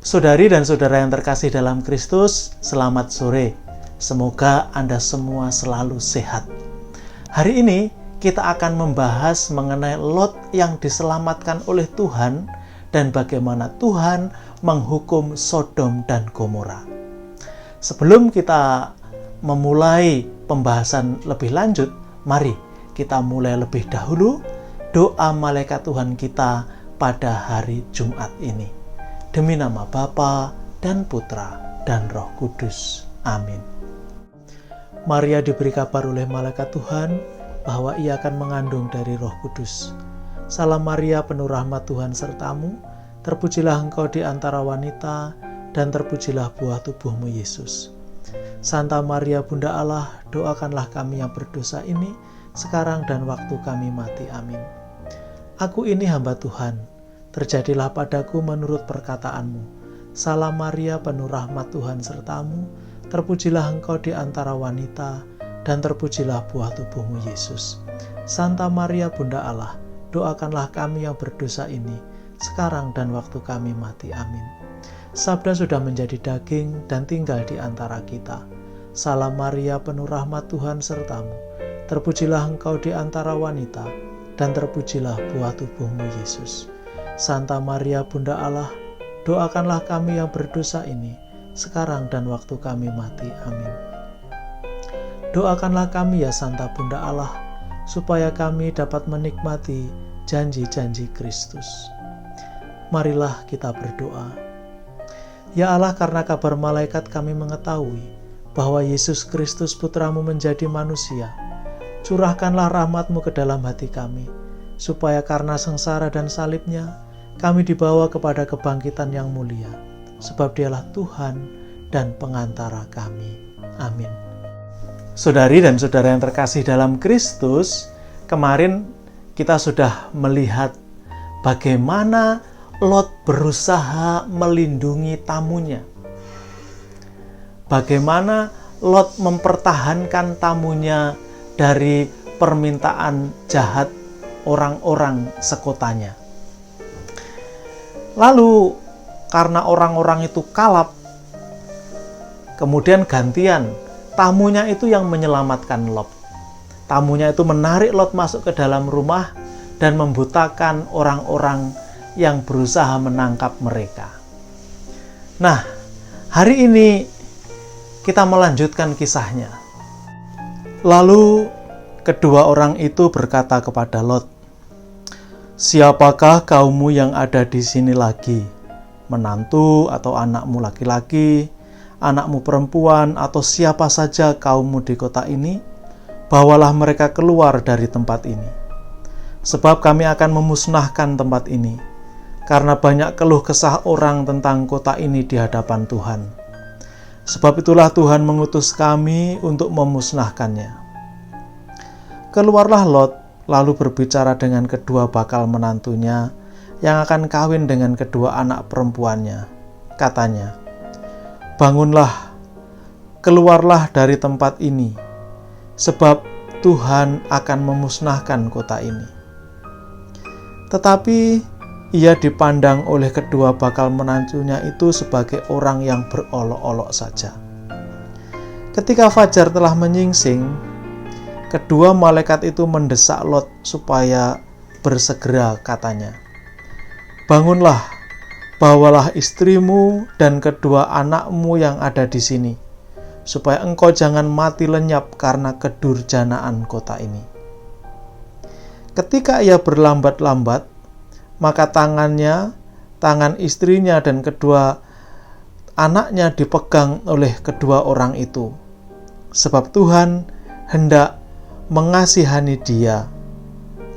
Saudari dan saudara yang terkasih dalam Kristus, selamat sore. Semoga Anda semua selalu sehat. Hari ini kita akan membahas mengenai Lot yang diselamatkan oleh Tuhan dan bagaimana Tuhan menghukum Sodom dan Gomora. Sebelum kita memulai pembahasan lebih lanjut, mari kita mulai lebih dahulu doa malaikat Tuhan kita pada hari Jumat ini. Demi nama Bapa dan Putra dan Roh Kudus. Amin. Maria diberi kabar oleh malaikat Tuhan bahwa ia akan mengandung dari Roh Kudus. Salam Maria, penuh rahmat Tuhan sertamu, terpujilah engkau di antara wanita, dan terpujilah buah tubuhmu Yesus. Santa Maria Bunda Allah, doakanlah kami yang berdosa ini, sekarang dan waktu kami mati. Amin. Aku ini hamba Tuhan, terjadilah padaku menurut perkataanmu. Salam Maria, penuh rahmat Tuhan sertamu, terpujilah engkau di antara wanita, dan terpujilah buah tubuhmu Yesus. Santa Maria Bunda Allah, doakanlah kami yang berdosa ini, sekarang dan waktu kami mati. Amin. Sabda sudah menjadi daging dan tinggal di antara kita. Salam Maria, penuh rahmat Tuhan sertamu, terpujilah engkau di antara wanita, dan terpujilah buah tubuhmu Yesus. Santa Maria Bunda Allah, doakanlah kami yang berdosa ini, sekarang dan waktu kami mati. Amin. Doakanlah kami ya Santa Bunda Allah, supaya kami dapat menikmati janji-janji Kristus. Marilah kita berdoa. Ya Allah, karena kabar malaikat kami mengetahui bahwa Yesus Kristus Putramu menjadi manusia, curahkanlah rahmat-Mu ke dalam hati kami, supaya karena sengsara dan salibnya, kami dibawa kepada kebangkitan yang mulia, sebab Dialah Tuhan dan pengantara kami. Amin. Saudari dan saudara yang terkasih dalam Kristus, kemarin kita sudah melihat bagaimana Lot berusaha melindungi tamunya. Bagaimana Lot mempertahankan tamunya dari permintaan jahat orang-orang sekotanya. Lalu karena orang-orang itu kalap, kemudian gantian tamunya itu yang menyelamatkan Lot. Tamunya itu menarik Lot masuk ke dalam rumah dan membutakan orang-orang yang berusaha menangkap mereka. Nah, hari ini kita melanjutkan kisahnya. Lalu kedua orang itu berkata kepada Lot, "Siapakah kaummu yang ada di sini lagi? Menantu atau anakmu laki-laki, anakmu perempuan, atau siapa saja kaummu di kota ini? Bawalah mereka keluar dari tempat ini. Sebab kami akan memusnahkan tempat ini, karena banyak keluh kesah orang tentang kota ini di hadapan Tuhan. Sebab itulah Tuhan mengutus kami untuk memusnahkannya." Keluarlah Lot, lalu berbicara dengan kedua bakal menantunya yang akan kawin dengan kedua anak perempuannya. Katanya, "Bangunlah, keluarlah dari tempat ini, sebab Tuhan akan memusnahkan kota ini." Tetapi ia dipandang oleh kedua bakal menantunya itu sebagai orang yang berolok-olok saja. Ketika fajar telah menyingsing, kedua malaikat itu mendesak Lot supaya bersegera, katanya, "Bangunlah, bawalah istrimu dan kedua anakmu yang ada di sini, supaya engkau jangan mati lenyap karena kedurjanaan kota ini." Ketika ia berlambat-lambat, maka tangan istrinya dan kedua anaknya dipegang oleh kedua orang itu, sebab Tuhan hendak mengasihani dia.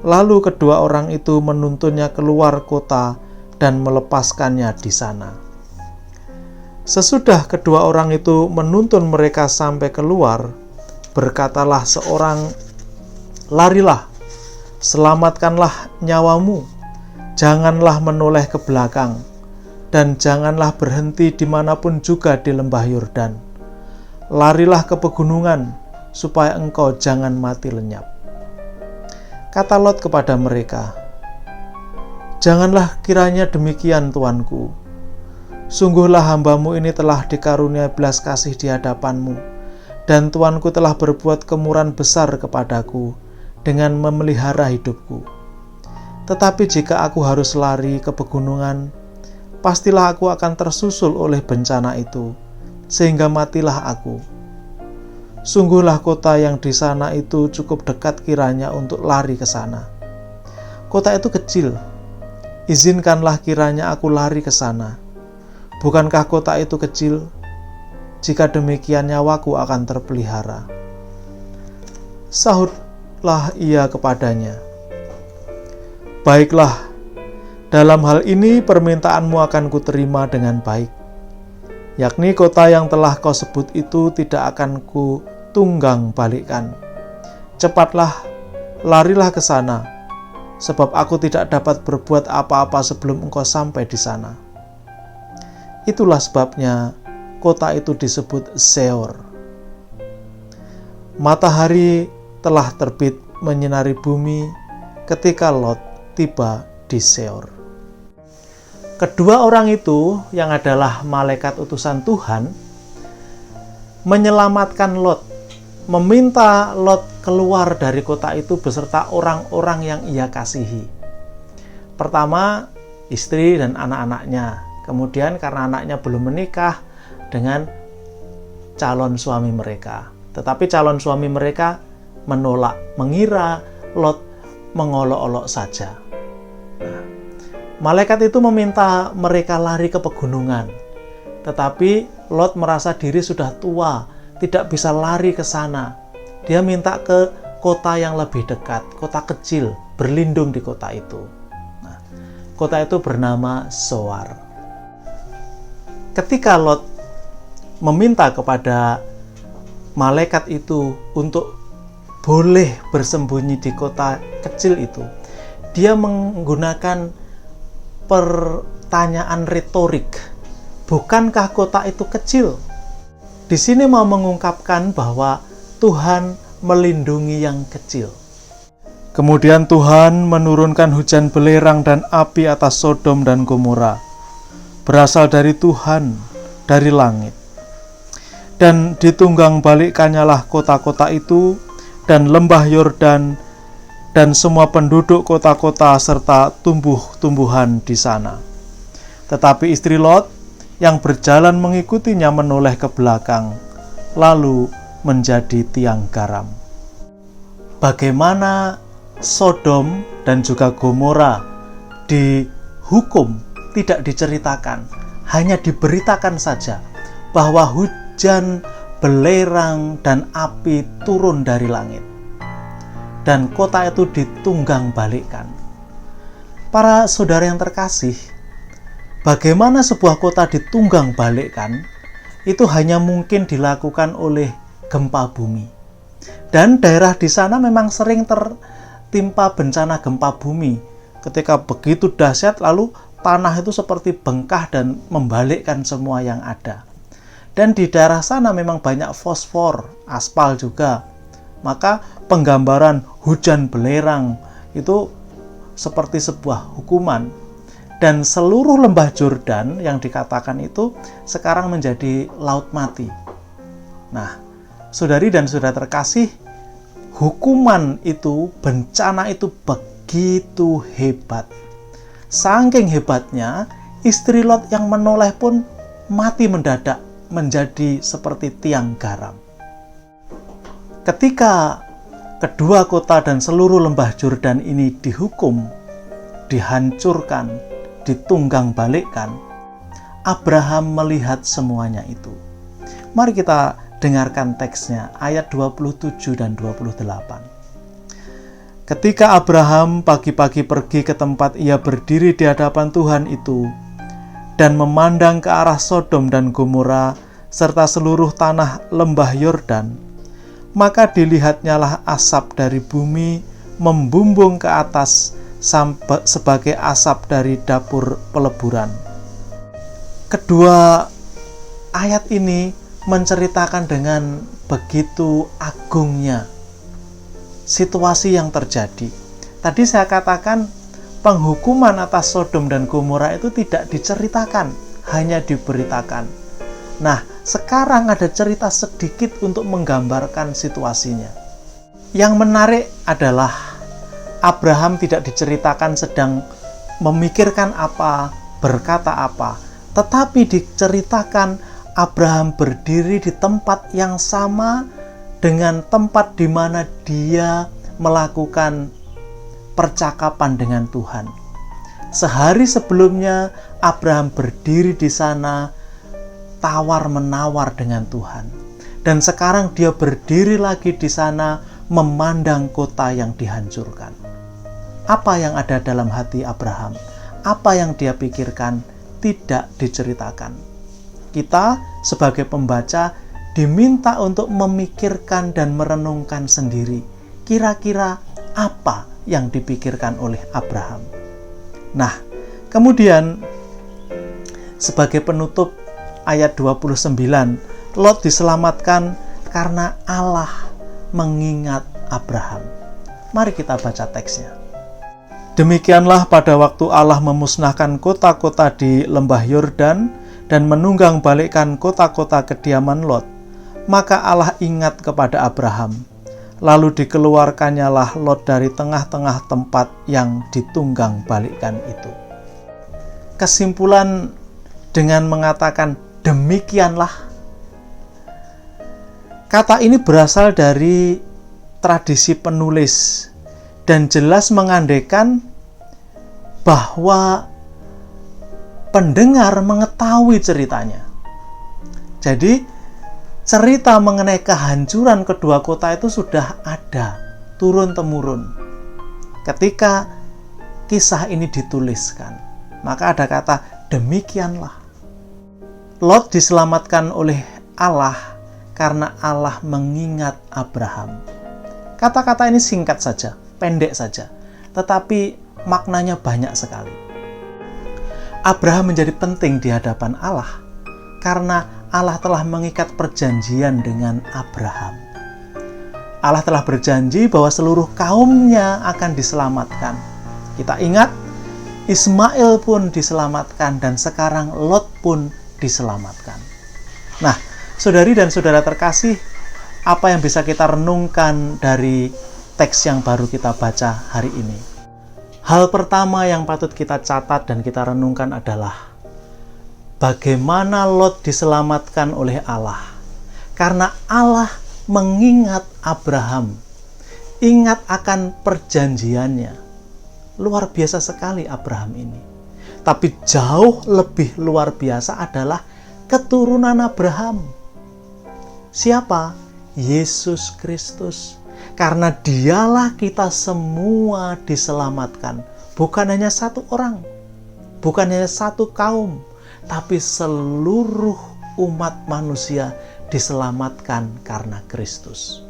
Lalu kedua orang itu menuntunnya keluar kota dan melepaskannya di sana. Sesudah kedua orang itu menuntun mereka sampai keluar, berkatalah seorang, "Larilah, selamatkanlah nyawamu, janganlah menoleh ke belakang, dan janganlah berhenti dimanapun juga di lembah Yordan. Larilah ke pegunungan, supaya engkau jangan mati lenyap." Kata Lot kepada mereka, "Janganlah kiranya demikian, tuanku. Sungguhlah hamba-Mu ini telah dikaruniai belas kasih di hadapan-Mu, dan Tuanku telah berbuat kemurahan besar kepadaku dengan memelihara hidupku. Tetapi jika aku harus lari ke pegunungan, pastilah aku akan tersusul oleh bencana itu, sehingga matilah aku. Sungguhlah kota yang di sana itu cukup dekat kiranya untuk lari ke sana. Kota itu kecil, izinkanlah kiranya aku lari ke sana. Bukankah kota itu kecil? Jika demikian nyawaku akan terpelihara. Sahutlah ia kepadanya, baiklah, dalam hal ini permintaanmu akan kuterima dengan baik, yakni kota yang telah kau sebut itu tidak akan kutunggang balikkan. Cepatlah, larilah ke sana, sebab aku tidak dapat berbuat apa-apa sebelum engkau sampai di sana. Itulah sebabnya kota itu disebut Seor. Matahari telah terbit menyinari bumi ketika Lot tiba di Seor. Kedua orang itu, yang adalah malaikat utusan Tuhan, menyelamatkan Lot, meminta Lot keluar dari kota itu beserta orang-orang yang ia kasihi. Pertama, istri dan anak-anaknya. Kemudian karena anaknya belum menikah dengan calon suami mereka. Tetapi calon suami mereka menolak, mengira Lot mengolok-olok saja. Nah, malaikat itu meminta mereka lari ke pegunungan. Tetapi Lot merasa diri sudah tua, tidak bisa lari ke sana. Dia minta ke kota yang lebih dekat, kota kecil, berlindung di kota itu. Nah, kota itu bernama Zoar. Ketika Lot meminta kepada malaikat itu untuk boleh bersembunyi di kota kecil itu, dia menggunakan pertanyaan retorik. Bukankah kota itu kecil? Di sini mau mengungkapkan bahwa Tuhan melindungi yang kecil. Kemudian Tuhan menurunkan hujan belerang dan api atas Sodom dan Gomora, berasal dari Tuhan, dari langit. Dan ditunggang balikkannyalah kota-kota itu, dan lembah Yordan, dan semua penduduk kota-kota serta tumbuh-tumbuhan di sana. Tetapi istri Lot yang berjalan mengikutinya menoleh ke belakang, lalu menjadi tiang garam. Bagaimana Sodom dan juga Gomora dihukum tidak diceritakan, hanya diberitakan saja bahwa hujan belerang dan api turun dari langit, dan kota itu ditunggang balikkan. Para saudara yang terkasih, bagaimana sebuah kota ditunggang balikkan itu hanya mungkin dilakukan oleh gempa bumi. Dan daerah di sana memang sering tertimpa bencana gempa bumi. Ketika begitu dahsyat, lalu tanah itu seperti bengkah dan membalikkan semua yang ada. Dan di daerah sana memang banyak fosfor, aspal juga. Maka penggambaran hujan belerang itu seperti sebuah hukuman. Dan seluruh lembah Yordan yang dikatakan itu sekarang menjadi laut mati. Nah, saudari dan saudara terkasih, hukuman itu, bencana itu begitu hebat. Saking hebatnya, istri Lot yang menoleh pun mati mendadak, menjadi seperti tiang garam. Ketika kedua kota dan seluruh lembah Yordan ini dihukum, dihancurkan, ditunggang balikkan, Abraham melihat semuanya itu. Mari kita dengarkan teksnya, ayat 27 dan 28. Ketika Abraham pagi-pagi pergi ke tempat ia berdiri di hadapan Tuhan itu, dan memandang ke arah Sodom dan Gomora, serta seluruh tanah lembah Yordan, maka dilihatnyalah asap dari bumi membumbung ke atas sebagai asap dari dapur peleburan. Kedua ayat ini menceritakan dengan begitu agungnya situasi yang terjadi. Tadi saya katakan penghukuman atas Sodom dan Gomora itu tidak diceritakan, hanya diberitakan. Nah, sekarang ada cerita sedikit untuk menggambarkan situasinya. Yang menarik adalah Abraham tidak diceritakan sedang memikirkan apa, berkata apa, tetapi diceritakan Abraham berdiri di tempat yang sama dengan tempat di mana dia melakukan percakapan dengan Tuhan. Sehari sebelumnya Abraham berdiri di sana tawar-menawar dengan Tuhan. Dan sekarang dia berdiri lagi di sana memandang kota yang dihancurkan. Apa yang ada dalam hati Abraham? Apa yang dia pikirkan? Tidak diceritakan. Kita sebagai pembaca diminta untuk memikirkan dan merenungkan sendiri. Kira-kira apa yang dipikirkan oleh Abraham? Nah, kemudian sebagai penutup ayat 29, Lot diselamatkan karena Allah mengingat Abraham. Mari kita baca teksnya. Demikianlah pada waktu Allah memusnahkan kota-kota di lembah Yordan dan menunggang balikkan kota-kota kediaman Lot, maka Allah ingat kepada Abraham. Lalu dikeluarkannyalah Lot dari tengah-tengah tempat yang ditunggang balikkan itu. Kesimpulan dengan mengatakan demikianlah. Kata ini berasal dari tradisi penulis dan jelas mengandaikan bahwa pendengar mengetahui ceritanya. Jadi cerita mengenai kehancuran kedua kota itu sudah ada turun-temurun. Ketika kisah ini dituliskan, maka ada kata demikianlah. Lot diselamatkan oleh Allah karena Allah mengingat Abraham. Kata-kata ini singkat saja, pendek saja, tetapi maknanya banyak sekali. Abraham menjadi penting di hadapan Allah karena Allah telah mengikat perjanjian dengan Abraham. Allah telah berjanji bahwa seluruh kaumnya akan diselamatkan. Kita ingat, Ismail pun diselamatkan dan sekarang Lot pun diselamatkan. Nah, saudari dan saudara terkasih, apa yang bisa kita renungkan dari teks yang baru kita baca hari ini? Hal pertama yang patut kita catat dan kita renungkan adalah bagaimana Lot diselamatkan oleh Allah. Karena Allah mengingat Abraham, ingat akan perjanjiannya. Luar biasa sekali Abraham ini. Tapi jauh lebih luar biasa adalah keturunan Abraham. Siapa? Yesus Kristus. Karena dialah kita semua diselamatkan. Bukan hanya satu orang, bukan hanya satu kaum, tapi seluruh umat manusia diselamatkan karena Kristus.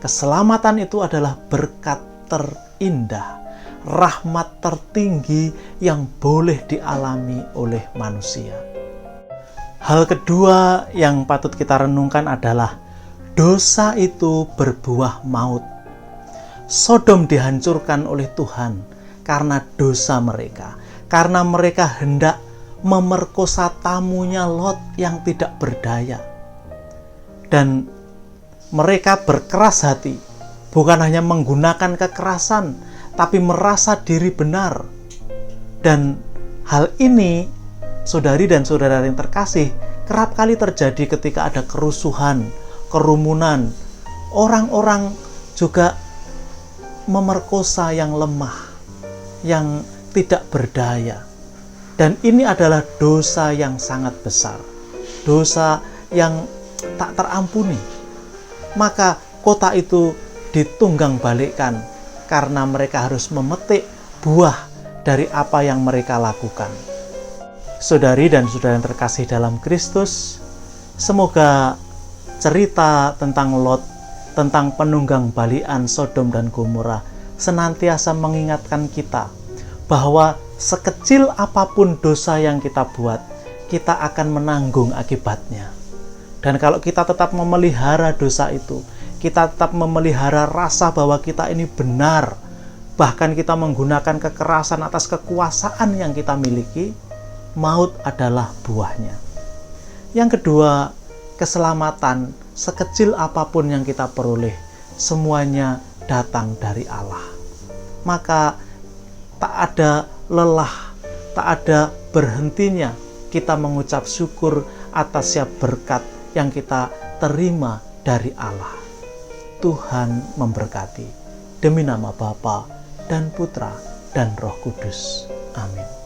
Keselamatan itu adalah berkat terindah, rahmat tertinggi yang boleh dialami oleh manusia. Hal kedua yang patut kita renungkan adalah dosa itu berbuah maut. Sodom dihancurkan oleh Tuhan karena dosa mereka, karena mereka hendak memerkosa tamunya Lot yang tidak berdaya. Dan mereka berkeras hati, bukan hanya menggunakan kekerasan, tapi merasa diri benar. Dan hal ini, saudari dan saudara yang terkasih, kerap kali terjadi ketika ada kerusuhan, kerumunan. Orang-orang juga memerkosa yang lemah, yang tidak berdaya. Dan ini adalah dosa yang sangat besar, dosa yang tak terampuni. Maka kota itu ditunggang balikkan karena mereka harus memetik buah dari apa yang mereka lakukan. Saudari dan saudara yang terkasih dalam Kristus, semoga cerita tentang Lot, tentang penunggang balikan Sodom dan Gomora senantiasa mengingatkan kita bahwa sekecil apapun dosa yang kita buat, kita akan menanggung akibatnya. Dan kalau kita tetap memelihara dosa itu, kita tetap memelihara rasa bahwa kita ini benar, bahkan kita menggunakan kekerasan atas kekuasaan yang kita miliki, maut adalah buahnya. Yang kedua, keselamatan sekecil apapun yang kita peroleh, semuanya datang dari Allah. Maka tak ada lelah, tak ada berhentinya kita mengucap syukur atas setiap berkat yang kita terima dari Allah. Tuhan memberkati. Demi nama Bapa dan Putra dan Roh Kudus. Amin.